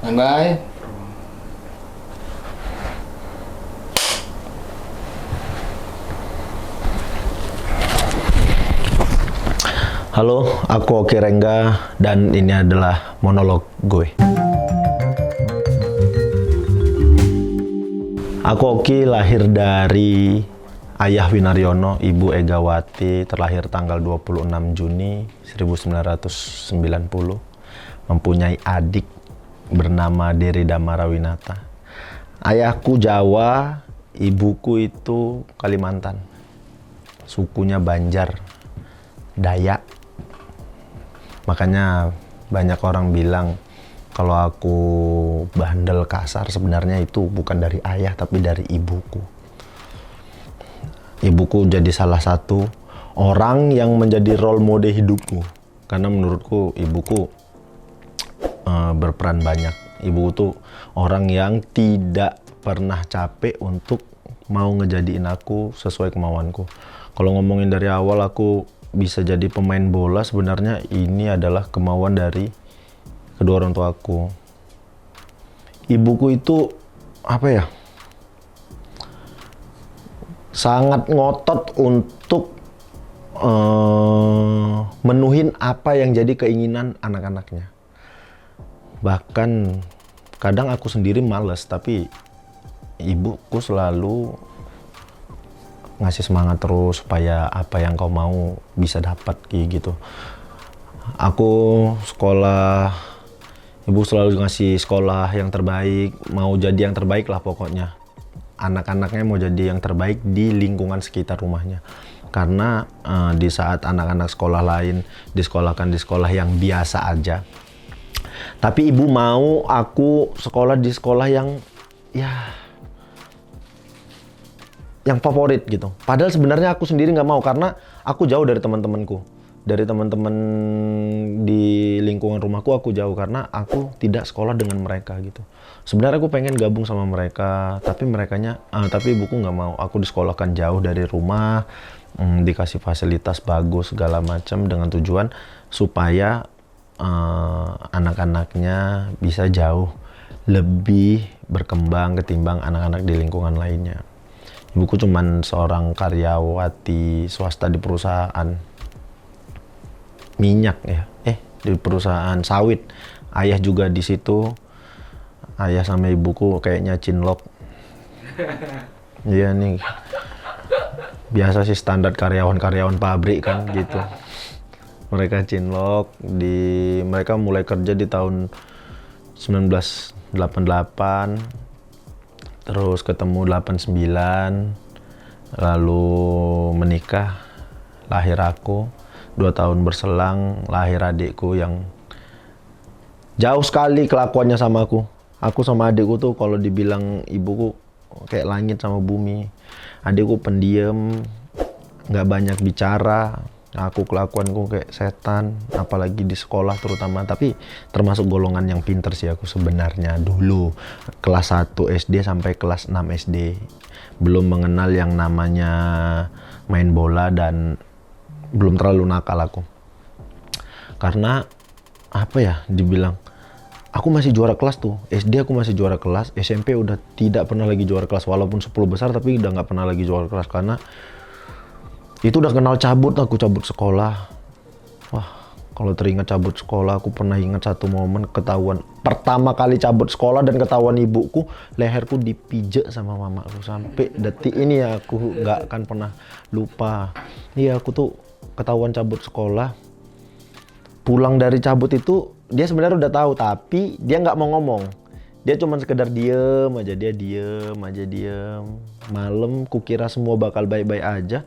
Bye. Halo, aku Oki Rengga dan ini adalah monolog gue. Aku Oki lahir dari ayah Winaryono, ibu Egawati, terlahir tanggal 26 Juni 1990. Mempunyai adik bernama Deri Damarawinata. Ayahku Jawa, ibuku itu Kalimantan. Sukunya Banjar, Dayak. Makanya banyak orang bilang kalau aku bandel kasar, sebenarnya itu bukan dari ayah tapi dari ibuku. Ibuku jadi salah satu orang yang menjadi role model hidupku. Karena menurutku ibuku berperan banyak. Ibuku tuh orang yang tidak pernah capek untuk mau ngejadiin aku sesuai kemauanku. Kalau ngomongin dari awal aku bisa jadi pemain bola, sebenarnya ini adalah kemauan dari kedua orang tuaku. Ibuku itu apa ya, sangat ngotot untuk menuhin apa yang jadi keinginan anak-anaknya. Bahkan kadang aku sendiri males, tapi ibuku selalu ngasih semangat terus supaya apa yang kau mau bisa dapat kayak gitu. Aku sekolah, ibu selalu ngasih sekolah yang terbaik, mau jadi yang terbaik lah pokoknya. Anak-anaknya mau jadi yang terbaik di lingkungan sekitar rumahnya. Karena di saat anak-anak sekolah lain disekolahkan di sekolah yang biasa aja, tapi ibu mau aku sekolah di sekolah yang yang favorit gitu. Padahal sebenarnya aku sendiri nggak mau karena aku jauh dari teman-temanku. Dari teman-teman di lingkungan rumahku aku jauh karena aku tidak sekolah dengan mereka gitu. Sebenarnya aku pengen gabung sama mereka, tapi tapi ibuku nggak mau. Aku disekolahkan jauh dari rumah, dikasih fasilitas bagus segala macam dengan tujuan supaya anak-anaknya bisa jauh lebih berkembang ketimbang anak-anak di lingkungan lainnya. Ibuku cuman seorang karyawati swasta di perusahaan minyak di perusahaan sawit. Ayah juga di situ. Ayah sama ibuku kayaknya cinlok. Iya nih. Biasa sih standar karyawan-karyawan pabrik kan gitu. Mereka cinlok mereka mulai kerja di tahun 1988. Terus ketemu 89, lalu menikah, lahir aku. 2 tahun berselang, lahir adikku yang jauh sekali kelakuannya sama aku. Aku sama adikku tuh kalau dibilang ibuku kayak langit sama bumi. Adikku pendiam, nggak banyak bicara. Aku kelakuanku kayak setan, apalagi di sekolah terutama. Tapi termasuk golongan yang pinter sih aku sebenarnya dulu. Kelas 1 SD sampai kelas 6 SD. Belum mengenal yang namanya main bola dan belum terlalu nakal aku. Karena apa ya dibilang, aku masih juara kelas tuh. SD aku masih juara kelas, SMP udah tidak pernah lagi juara kelas. Walaupun 10 besar tapi udah nggak pernah lagi juara kelas karena itu udah kenal cabut, aku cabut sekolah. Wah, kalau teringat cabut sekolah, aku pernah ingat satu momen ketahuan. Pertama kali cabut sekolah dan ketahuan ibuku, leherku dipijak sama mamaku. Sampai detik ini ya aku nggak akan pernah lupa. Iya, aku tuh ketahuan cabut sekolah. Pulang dari cabut itu, dia sebenarnya udah tahu, tapi dia nggak mau ngomong. Dia cuma sekedar diem aja, dia diem aja. Malam, kukira semua bakal baik-baik aja.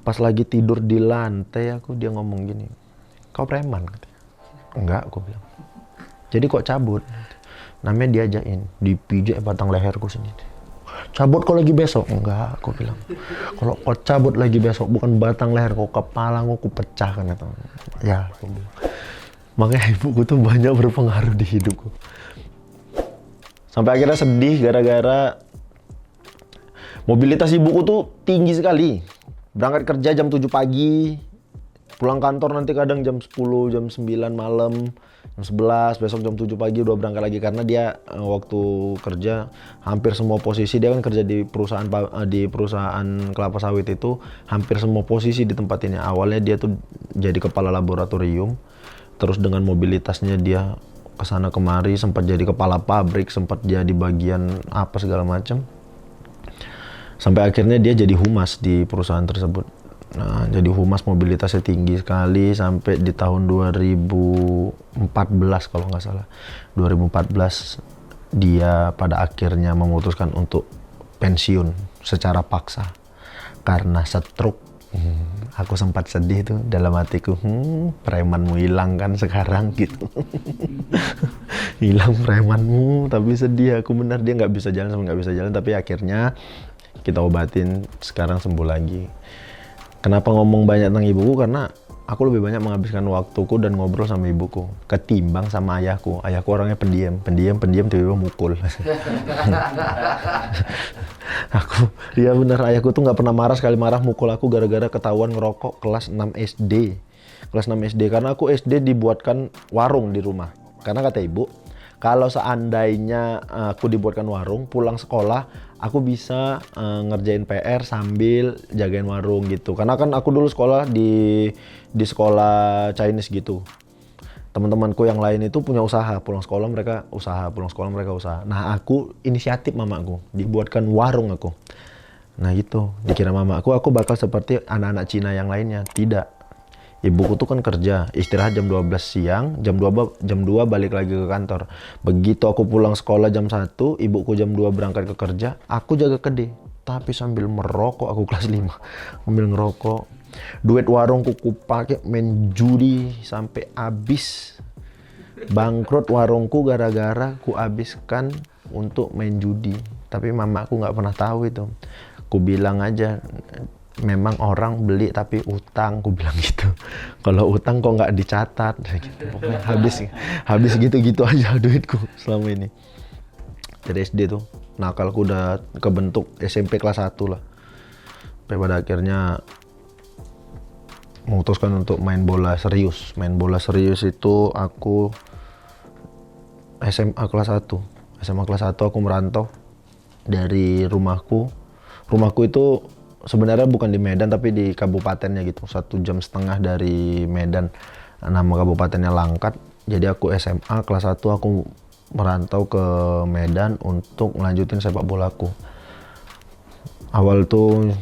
Pas lagi tidur di lantai dia ngomong gini, kau preman? Katanya. Enggak, aku bilang. Jadi kok cabut? Namanya diajain, dipijak batang leherku sini. Cabut kau lagi besok? Enggak, aku bilang. Kalau kau cabut lagi besok, bukan batang leher kau, kepala aku pecah kan. Ya, aku bilang. Makanya ibuku tuh banyak berpengaruh di hidupku. Sampai akhirnya sedih gara-gara mobilitas ibuku tuh tinggi sekali. Berangkat kerja jam 7 pagi, pulang kantor nanti kadang jam 10, jam 9 malam. jam 11, besok jam 7 pagi udah berangkat lagi karena dia waktu kerja hampir semua posisi dia kan kerja di perusahaan kelapa sawit itu hampir semua posisi di tempat ini. Awalnya dia tuh jadi kepala laboratorium, terus dengan mobilitasnya dia kesana kemari, sempat jadi kepala pabrik, sempat jadi bagian apa segala macam. Sampai akhirnya dia jadi humas di perusahaan tersebut. Nah, jadi humas mobilitasnya tinggi sekali sampai di tahun 2014 kalau nggak salah. 2014 dia pada akhirnya memutuskan untuk pensiun secara paksa karena stroke. Aku sempat sedih tuh dalam hatiku, premanmu hilang kan sekarang gitu. Hilang premanmu, tapi sedih aku, benar dia nggak bisa jalan sama nggak bisa jalan, tapi akhirnya kita obatin, sekarang sembuh lagi. Kenapa ngomong banyak tentang ibuku? Karena aku lebih banyak menghabiskan waktuku dan ngobrol sama ibuku ketimbang sama ayahku. Ayahku orangnya pendiam, tiba-tiba mukul. Ya benar, ayahku tuh nggak pernah marah, sekali marah mukul aku gara-gara ketahuan ngerokok kelas 6 SD. Kelas 6 SD, karena aku SD dibuatkan warung di rumah. Karena kata ibu, kalau seandainya aku dibuatkan warung, pulang sekolah aku bisa ngerjain PR sambil jagain warung gitu. Karena kan aku dulu sekolah di sekolah Chinese gitu. Teman-temanku yang lain itu punya usaha, pulang sekolah mereka usaha. Nah, aku inisiatif mamaku, dibuatkan warung aku. Nah gitu, dikira mamaku aku bakal seperti anak-anak Cina yang lainnya. Tidak. Ibuku tuh kan kerja, istirahat jam 12 siang, jam 2 balik lagi ke kantor. Begitu aku pulang sekolah jam 1, ibuku jam 2 berangkat ke kerja, aku jaga kedai. Tapi sambil merokok, aku kelas 5, sambil ngerokok. Duit warungku pakai main judi sampai habis. Bangkrut warungku gara-gara ku habiskan untuk main judi. Tapi mamaku nggak pernah tahu itu. Ku bilang aja, memang orang beli tapi utang, ku bilang gitu. Kalau utang kok nggak dicatat gitu. Pokoknya habis gitu-gitu aja duitku selama ini. Dari SD tuh nakalku udah kebentuk SMP kelas 1 lah. Sampai pada akhirnya memutuskan untuk main bola serius. Main bola serius itu aku SMA kelas 1. SMA kelas 1 aku merantau dari rumahku. Rumahku itu sebenarnya bukan di Medan tapi di kabupatennya gitu, 1,5 jam dari Medan. Nama kabupatennya Langkat. Jadi aku SMA kelas 1 aku merantau ke Medan untuk melanjutin sepak bolaku. Awal tuh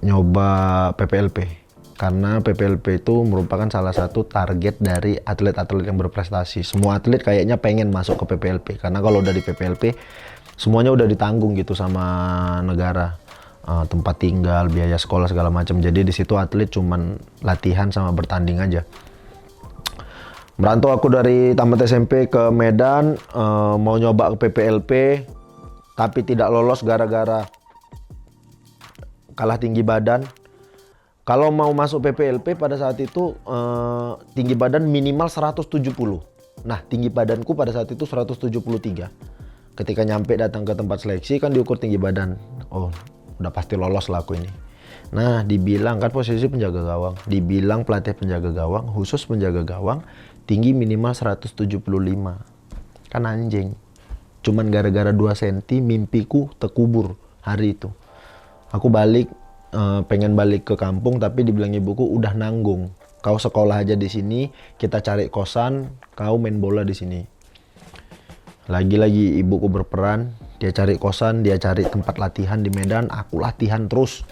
nyoba PPLP karena PPLP itu merupakan salah satu target dari atlet-atlet yang berprestasi. Semua atlet kayaknya pengen masuk ke PPLP karena kalau udah di PPLP semuanya udah ditanggung gitu sama negara. Tempat tinggal, biaya sekolah segala macam. Jadi di situ atlet cuman latihan sama bertanding aja. Merantau aku dari tamat SMP ke Medan, mau nyoba ke PPLP, tapi tidak lolos gara-gara kalah tinggi badan. Kalau mau masuk PPLP pada saat itu tinggi badan minimal 170. Nah, tinggi badanku pada saat itu 173. Ketika nyampe datang ke tempat seleksi kan diukur tinggi badan. Oh, udah pasti lolos lah aku ini. Nah, dibilang kan posisi penjaga gawang, dibilang pelatih penjaga gawang, khusus penjaga gawang, tinggi minimal 175. Kan anjing. Cuman gara-gara 2 cm mimpiku terkubur hari itu. Aku pengen balik ke kampung tapi dibilang ibuku udah nanggung. Kau sekolah aja di sini, kita cari kosan, kau main bola di sini. Lagi-lagi ibuku berperan, dia cari kosan, dia cari tempat latihan di Medan, aku latihan terus.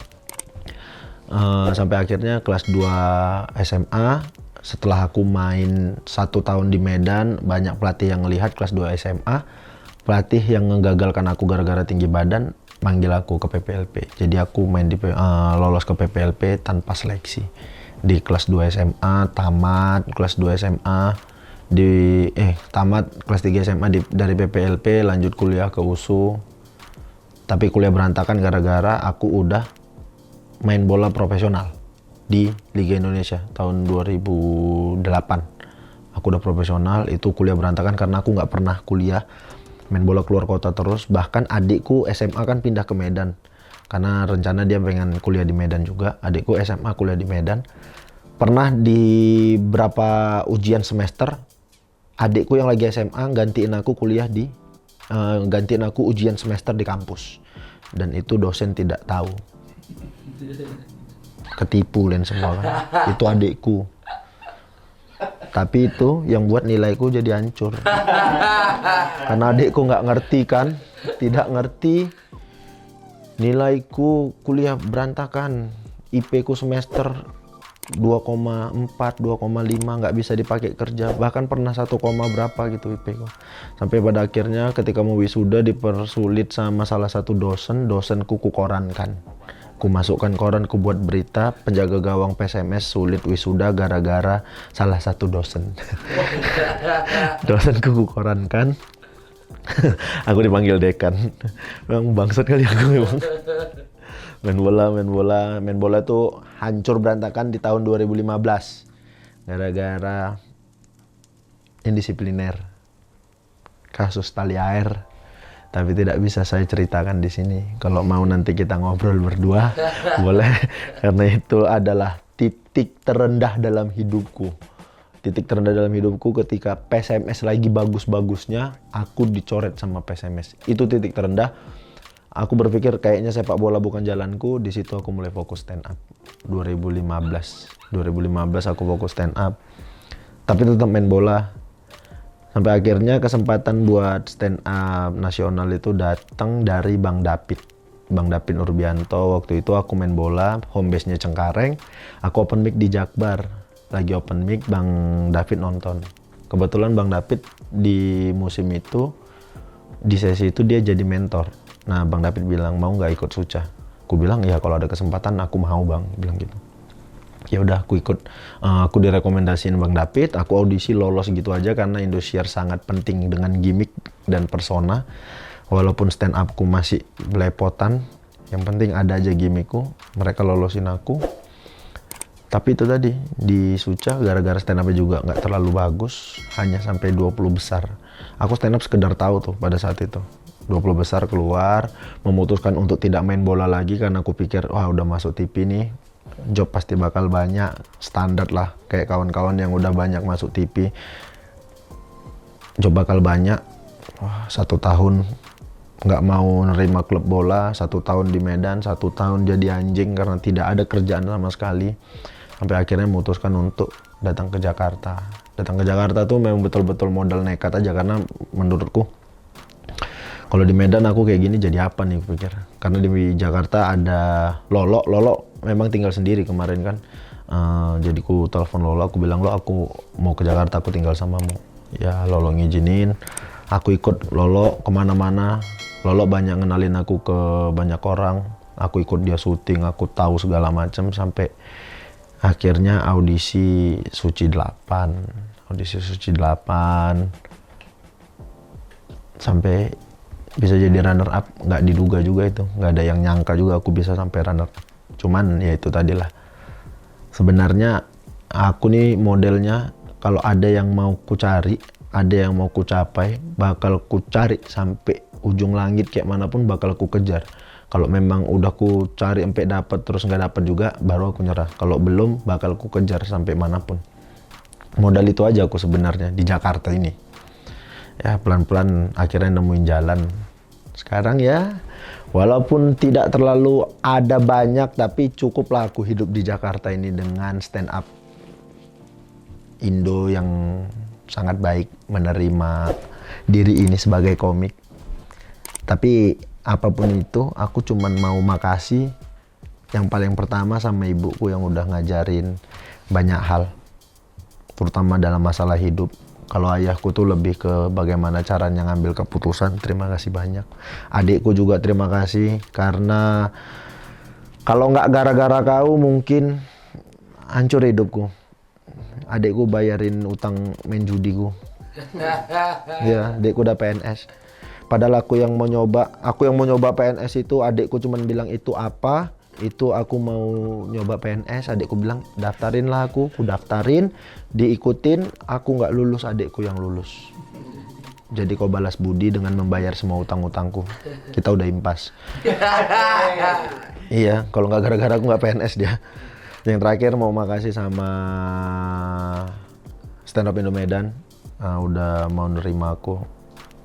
Sampai akhirnya kelas 2 SMA, setelah aku main 1 tahun di Medan, banyak pelatih yang ngelihat kelas 2 SMA, pelatih yang ngegagalkan aku gara-gara tinggi badan, manggil aku ke PPLP. Jadi aku lolos ke PPLP tanpa seleksi. Di kelas 2 SMA, tamat kelas 2 SMA, tamat kelas 3 SMA dari PPLP, lanjut kuliah ke USU. Tapi kuliah berantakan gara-gara aku udah main bola profesional di Liga Indonesia tahun 2008. Aku udah profesional, itu kuliah berantakan karena aku nggak pernah kuliah, main bola keluar kota terus. Bahkan adikku SMA kan pindah ke Medan karena rencana dia pengen kuliah di Medan juga. Adikku SMA kuliah di Medan. Pernah di berapa ujian semester adikku yang lagi SMA gantiin aku kuliah gantiin aku ujian semester di kampus. Dan itu dosen tidak tahu. Ketipu dan semua kan. Itu adikku. Tapi itu yang buat nilaiku jadi hancur. Karena adikku nggak ngerti kan, tidak ngerti. Nilaiku kuliah berantakan. IP ku semester 2,4, 2,5 nggak bisa dipakai kerja. Bahkan pernah 1, berapa gitu IP ku. Sampai pada akhirnya ketika mau wisuda dipersulit sama salah satu dosenku ku korankan. Ku masukkan koran, ku buat berita, penjaga gawang PSMS sulit wisuda gara-gara salah satu dosen. Dosenku ku korankan. Aku dipanggil dekan. Memang bangsat kali aku memang. Main bola tuh hancur berantakan di tahun 2015 gara-gara indisipliner, kasus tali air. Tapi tidak bisa saya ceritakan di sini. Kalau mau nanti kita ngobrol berdua boleh, karena itu adalah titik terendah dalam hidupku. Titik terendah dalam hidupku ketika PSMS lagi bagus-bagusnya, aku dicoret sama PSMS. Itu titik terendah. Aku berpikir kayaknya sepak bola bukan jalanku. Di situ aku mulai fokus stand up. 2015 aku fokus stand up. Tapi tetap main bola. Sampai akhirnya kesempatan buat stand up nasional itu datang dari Bang David. Bang David Nurbianto. Waktu itu aku main bola, home base-nya Cengkareng. Aku open mic di Jakbar. Lagi open mic, Bang David nonton. Kebetulan Bang David di musim itu, di sesi itu dia jadi mentor. Nah, Bang David bilang, mau nggak ikut Suca? Aku bilang, ya kalau ada kesempatan aku mau Bang, bilang gitu. Ya udah, aku ikut. Aku direkomendasiin Bang David, aku audisi lolos gitu aja karena Indosiar sangat penting dengan gimmick dan persona. Walaupun stand upku masih belepotan, yang penting ada aja gimmickku. Mereka lolosin aku. Tapi itu tadi, di Suca gara-gara stand up juga nggak terlalu bagus, hanya sampai 20 besar. Aku stand up sekedar tahu tuh pada saat itu. 20 besar keluar, memutuskan untuk tidak main bola lagi karena aku pikir, wah udah masuk TV nih, job pasti bakal banyak, standar lah, kayak kawan-kawan yang udah banyak masuk TV, job bakal banyak. Wah, 1 tahun nggak mau nerima klub bola, 1 tahun di Medan, 1 tahun jadi anjing karena tidak ada kerjaan sama sekali. Sampai akhirnya memutuskan untuk datang ke Jakarta. Datang ke Jakarta tuh memang betul-betul modal nekat aja, karena menurutku kalau di Medan aku kayak gini jadi apa nih, aku pikir. Karena di Jakarta ada Lolo memang tinggal sendiri kemarin kan. Jadi ku telepon Lolo, aku bilang, Lo aku mau ke Jakarta, aku tinggal samamu. Ya Lolo ngizinin, aku ikut Lolo kemana-mana. Lolo banyak ngenalin aku ke banyak orang. Aku ikut dia syuting, aku tahu segala macam sampai akhirnya audisi Suci 8. Audisi Suci 8 sampai bisa jadi runner up, nggak diduga juga itu, nggak ada yang nyangka juga aku bisa sampai runner up. Cuman ya itu tadilah, sebenarnya aku nih modelnya kalau ada yang mau ku cari, ada yang mau ku capai, bakal ku cari sampai ujung langit kayak manapun bakal ku kejar. Kalau memang udah ku cari sampai dapat terus nggak dapat juga, baru aku nyerah. Kalau belum, bakal ku kejar sampai manapun. Modal itu aja aku sebenarnya di Jakarta ini. Ya pelan-pelan akhirnya nemuin jalan. Sekarang ya walaupun tidak terlalu ada banyak, tapi cukuplah aku hidup di Jakarta ini dengan stand up Indo yang sangat baik menerima diri ini sebagai komik. Tapi apapun itu, aku cuman mau makasih yang paling pertama sama ibuku yang udah ngajarin banyak hal, terutama dalam masalah hidup. Kalau ayahku tuh lebih ke bagaimana caranya ngambil keputusan. Terima kasih banyak. Adikku juga terima kasih, karena kalau nggak gara-gara kau mungkin hancur hidupku. Adikku bayarin utang main judiku. Ya, adikku udah PNS. Padahal aku yang mau nyoba PNS itu, adikku cuman bilang itu apa? Itu aku mau nyoba PNS, adikku bilang daftarin lah aku daftarin, diikutin, aku nggak lulus, adikku yang lulus. Jadi kau balas budi dengan membayar semua utang-utangku. Kita udah impas. Iya, kalau nggak gara-gara aku nggak PNS dia. Yang terakhir mau makasih sama Stand Up Indo Medan. udah mau nerima aku.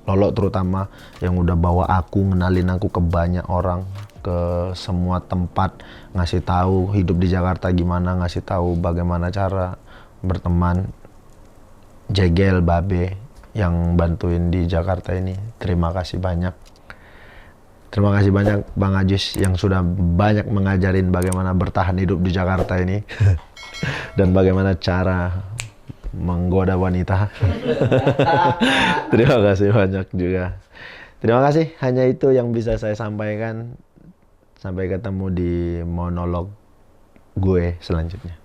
Lolo terutama yang udah bawa aku, ngenalin aku ke banyak orang, ke semua tempat, ngasih tahu hidup di Jakarta gimana, ngasih tahu bagaimana cara berteman. Jegel, Babe yang bantuin di Jakarta ini. Terima kasih banyak. Terima kasih banyak Bang Ajis yang sudah banyak mengajarin bagaimana bertahan hidup di Jakarta ini dan bagaimana cara menggoda wanita. Terima kasih banyak juga. Terima kasih, hanya itu yang bisa saya sampaikan. Sampai ketemu di monolog gue selanjutnya.